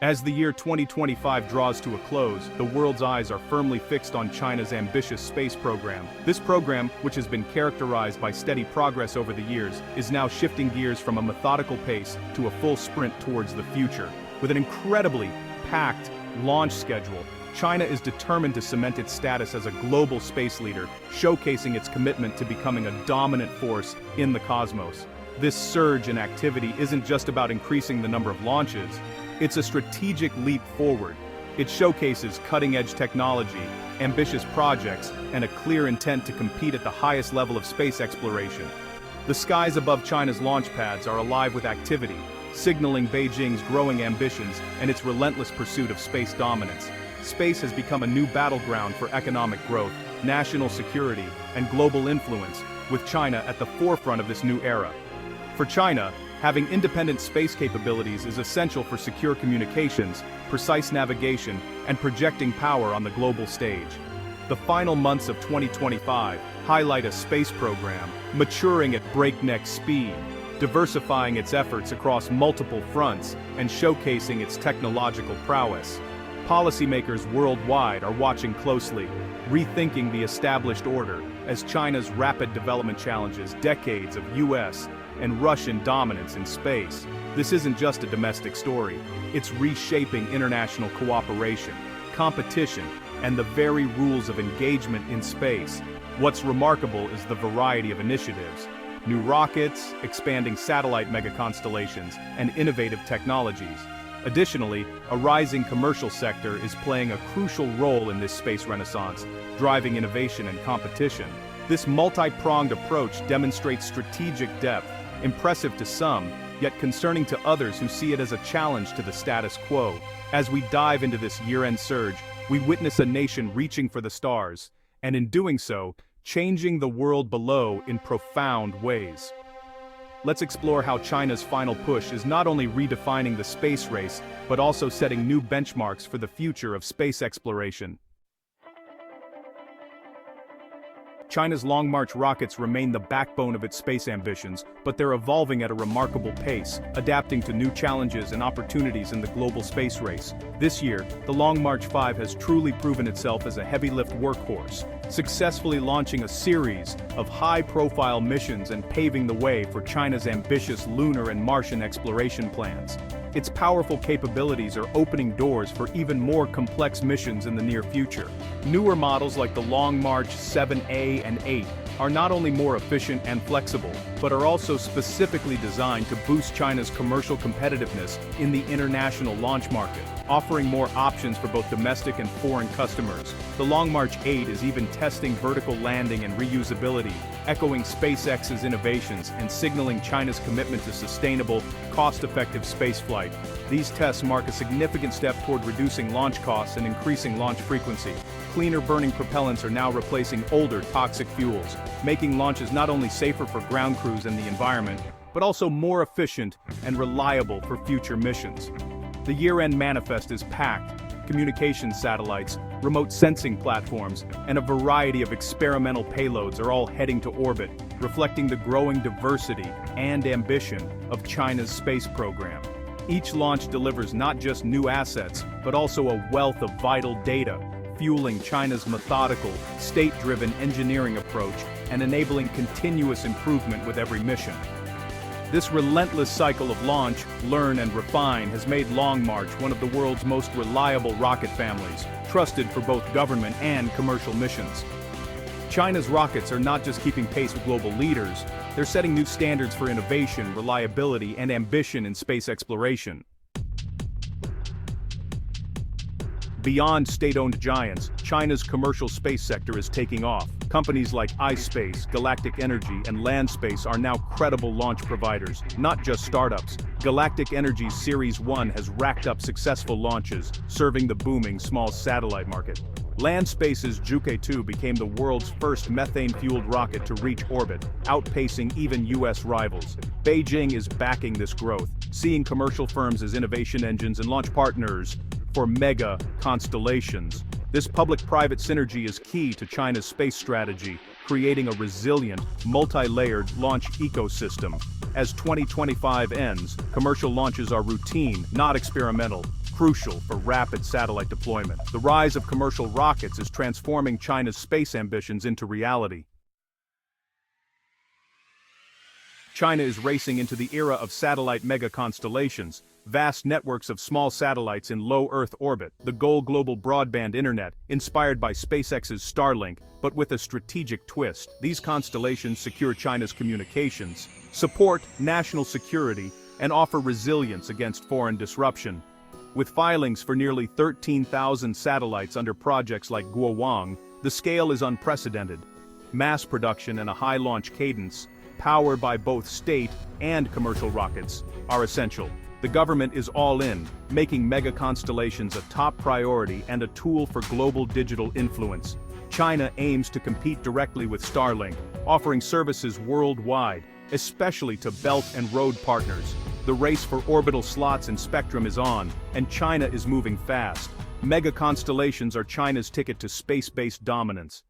As the year 2025 draws to a close, the world's eyes are firmly fixed on China's ambitious space program. This program, which has been characterized by steady progress over the years, is now shifting gears from a methodical pace to a full sprint towards the future. With an incredibly packed launch schedule, China is determined to cement its status as a global space leader, showcasing its commitment to becoming a dominant force in the cosmos. This surge in activity isn't just about increasing the number of launches. It's a strategic leap forward. It showcases cutting-edge technology, ambitious projects, and a clear intent to compete at the highest level of space exploration. The skies above China's launch pads are alive with activity, signaling Beijing's growing ambitions and its relentless pursuit of space dominance. Space has become a new battleground for economic growth, national security, and global influence, with China at the forefront of this new era. For China, having independent space capabilities is essential for secure communications, precise navigation, and projecting power on the global stage. The final months of 2025 highlight a space program maturing at breakneck speed, diversifying its efforts across multiple fronts, and showcasing its technological prowess. Policymakers worldwide are watching closely, rethinking the established order as China's rapid development challenges decades of US and Russian dominance in space. This isn't just a domestic story, it's reshaping international cooperation, competition, and the very rules of engagement in space. What's remarkable is the variety of initiatives: new rockets, expanding satellite mega-constellations, and innovative technologies. Additionally, a rising commercial sector is playing a crucial role in this space renaissance, driving innovation and competition. This multi-pronged approach demonstrates strategic depth, impressive to some, yet concerning to others who see it as a challenge to the status quo. As we dive into this year-end surge, we witness a nation reaching for the stars, and in doing so, changing the world below in profound ways. Let's explore how China's final push is not only redefining the space race, but also setting new benchmarks for the future of space exploration. China's Long March rockets remain the backbone of its space ambitions, but they're evolving at a remarkable pace, adapting to new challenges and opportunities in the global space race. This year, the Long March 5 has truly proven itself as a heavy-lift workhorse, successfully launching a series of high-profile missions and paving the way for China's ambitious lunar and Martian exploration plans. Its powerful capabilities are opening doors for even more complex missions in the near future. Newer models like the Long March 7A and 8 are not only more efficient and flexible, but are also specifically designed to boost China's commercial competitiveness in the international launch market, offering more options for both domestic and foreign customers. The Long March 8 is even testing vertical landing and reusability, echoing SpaceX's innovations and signaling China's commitment to sustainable, cost-effective spaceflight. These tests mark a significant step toward reducing launch costs and increasing launch frequency. Cleaner burning propellants are now replacing older toxic fuels, making launches not only safer for ground crews and the environment, but also more efficient and reliable for future missions. The year-end manifest is packed. Communications satellites, remote sensing platforms, and a variety of experimental payloads are all heading to orbit, reflecting the growing diversity and ambition of China's space program. Each launch delivers not just new assets, but also a wealth of vital data, fueling China's methodical, state-driven engineering approach and enabling continuous improvement with every mission. This relentless cycle of launch, learn, and refine has made Long March one of the world's most reliable rocket families, trusted for both government and commercial missions. China's rockets are not just keeping pace with global leaders, they're setting new standards for innovation, reliability, and ambition in space exploration. Beyond state-owned giants, China's commercial space sector is taking off. Companies like iSpace, Galactic Energy, and Landspace are now credible launch providers, not just startups. Galactic Energy's Series 1 has racked up successful launches, serving the booming small satellite market. Landspace's Juke 2 became the world's first methane-fueled rocket to reach orbit, outpacing even US rivals. Beijing is backing this growth, seeing commercial firms as innovation engines and launch partners for Mega-Constellations. This public-private synergy is key to China's space strategy, creating a resilient, multi-layered launch ecosystem. As 2025 ends, commercial launches are routine, not experimental, crucial for rapid satellite deployment. The rise of commercial rockets is transforming China's space ambitions into reality. China is racing into the era of satellite mega-constellations, vast networks of small satellites in low Earth orbit, the goal global broadband internet, inspired by SpaceX's Starlink, but with a strategic twist. These constellations secure China's communications, support national security, and offer resilience against foreign disruption. With filings for nearly 13,000 satellites under projects like Guowang, the scale is unprecedented. Mass production and a high launch cadence, powered by both state and commercial rockets, are essential. The government is all in, making mega-constellations a top priority and a tool for global digital influence. China aims to compete directly with Starlink, offering services worldwide, especially to Belt and Road partners. The race for orbital slots and spectrum is on, and China is moving fast. Mega-constellations are China's ticket to space-based dominance.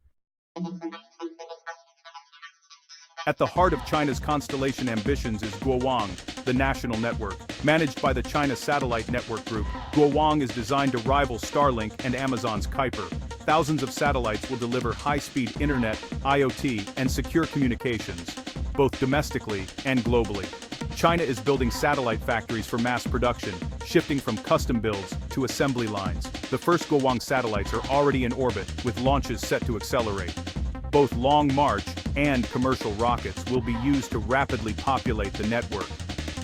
At the heart of China's constellation ambitions is Guowang, the national network. Managed by the China Satellite Network Group, Guowang is designed to rival Starlink and Amazon's Kuiper. Thousands of satellites will deliver high-speed internet, IoT, and secure communications, both domestically and globally. China is building satellite factories for mass production, shifting from custom builds to assembly lines. The first Guowang satellites are already in orbit, with launches set to accelerate. Both Long March and commercial rockets will be used to rapidly populate the network.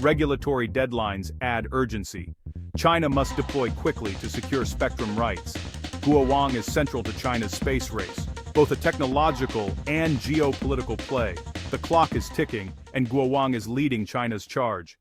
Regulatory deadlines add urgency. China must deploy quickly to secure spectrum rights. Guowang is central to China's space race, both a technological and geopolitical play. The clock is ticking, and Guowang is leading China's charge.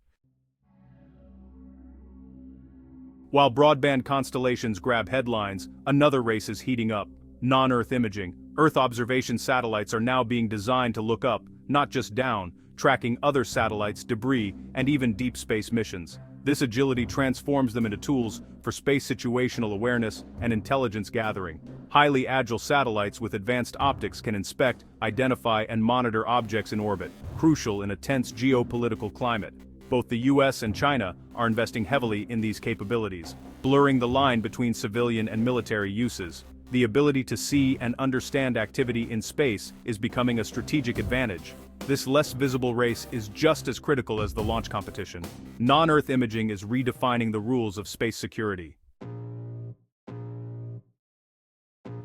While broadband constellations grab headlines, another race is heating up: non-Earth imaging. Earth observation satellites are now being designed to look up, not just down, tracking other satellites, debris, and even deep space missions. This agility transforms them into tools for space situational awareness and intelligence gathering. Highly agile satellites with advanced optics can inspect, identify, and monitor objects in orbit, crucial in a tense geopolitical climate. Both the US and China are investing heavily in these capabilities, blurring the line between civilian and military uses. The ability to see and understand activity in space is becoming a strategic advantage. This less visible race is just as critical as the launch competition. Non-Earth imaging is redefining the rules of space security.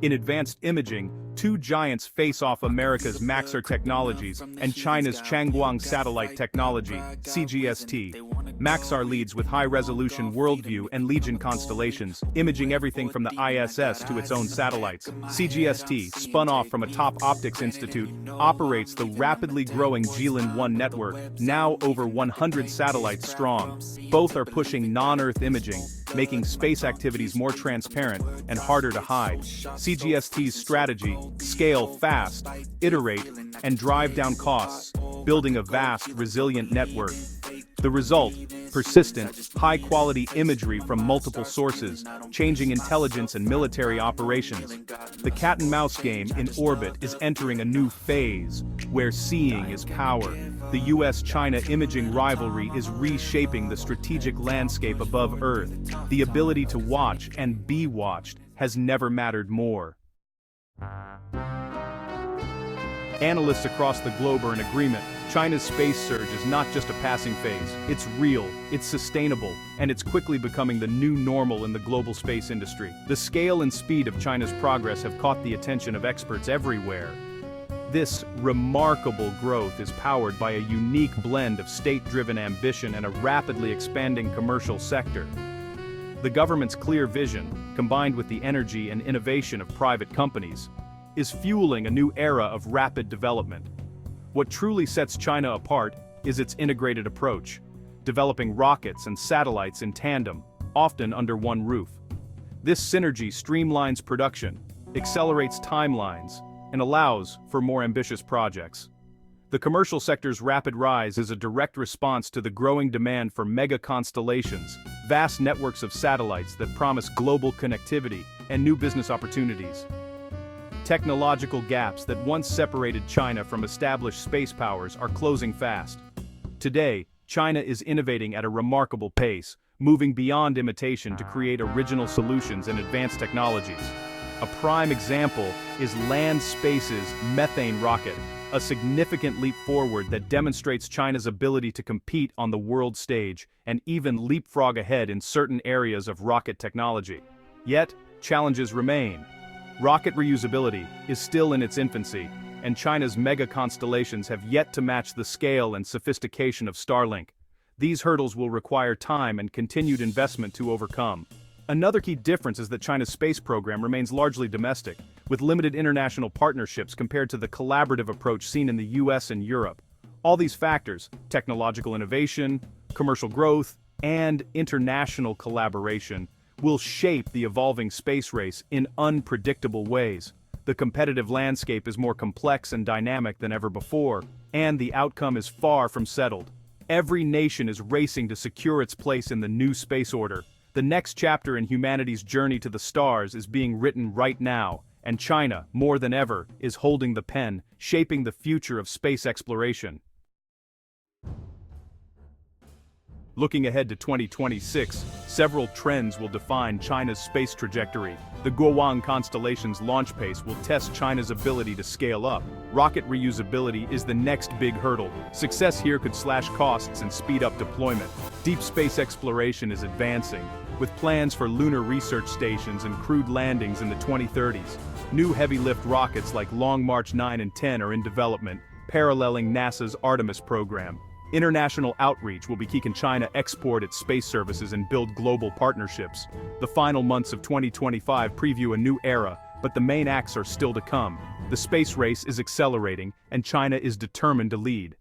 In advanced imaging, two giants face off: America's Maxar Technologies and China's Changguang Satellite Technology, CGST. Maxar leads with high-resolution worldview and Legion constellations, imaging everything from the ISS to its own satellites. CGST, spun off from a top optics institute, operates the rapidly growing Jilin-1 network, now over 100 satellites strong. Both are pushing non-Earth imaging, making space activities more transparent and harder to hide. CGST's strategy: scale fast, iterate, and drive down costs, building a vast, resilient network. The result: persistent, high-quality imagery from multiple sources, changing intelligence and military operations. The cat-and-mouse game in orbit is entering a new phase, where seeing is power. The US-China imaging rivalry is reshaping the strategic landscape above Earth. The ability to watch and be watched has never mattered more. Analysts across the globe are in agreement. China's space surge is not just a passing phase. It's real, it's sustainable, and it's quickly becoming the new normal in the global space industry. The scale and speed of China's progress have caught the attention of experts everywhere. This remarkable growth is powered by a unique blend of state-driven ambition and a rapidly expanding commercial sector. The government's clear vision, combined with the energy and innovation of private companies, is fueling a new era of rapid development. What truly sets China apart is its integrated approach, developing rockets and satellites in tandem, often under one roof. This synergy streamlines production, accelerates timelines, and allows for more ambitious projects. The commercial sector's rapid rise is a direct response to the growing demand for mega-constellations, vast networks of satellites that promise global connectivity and new business opportunities. Technological gaps that once separated China from established space powers are closing fast. Today, China is innovating at a remarkable pace, moving beyond imitation to create original solutions and advanced technologies. A prime example is Landspace's methane rocket, a significant leap forward that demonstrates China's ability to compete on the world stage and even leapfrog ahead in certain areas of rocket technology. Yet, challenges remain. Rocket reusability is still in its infancy, and China's Mega-Constellations have yet to match the scale and sophistication of Starlink. These hurdles will require time and continued investment to overcome. Another key difference is that China's space program remains largely domestic, with limited international partnerships compared to the collaborative approach seen in the US and Europe. All these factors, technological innovation, commercial growth, and international collaboration, will shape the evolving space race in unpredictable ways. The competitive landscape is more complex and dynamic than ever before, and the outcome is far from settled. Every nation is racing to secure its place in the new space order. The next chapter in humanity's journey to the stars is being written right now, and China, more than ever, is holding the pen, shaping the future of space exploration. Looking ahead to 2026, several trends will define China's space trajectory. The Mega-Constellations launch pace will test China's ability to scale up. Rocket reusability is the next big hurdle. Success here could slash costs and speed up deployment. Deep space exploration is advancing, with plans for lunar research stations and crewed landings in the 2030s. New heavy-lift rockets like Long March 9 and 10 are in development, paralleling NASA's Artemis program. International outreach will be key. Can China export its space services and build global partnerships? The final months of 2025 preview a new era, but the main acts are still to come. The space race is accelerating, and China is determined to lead.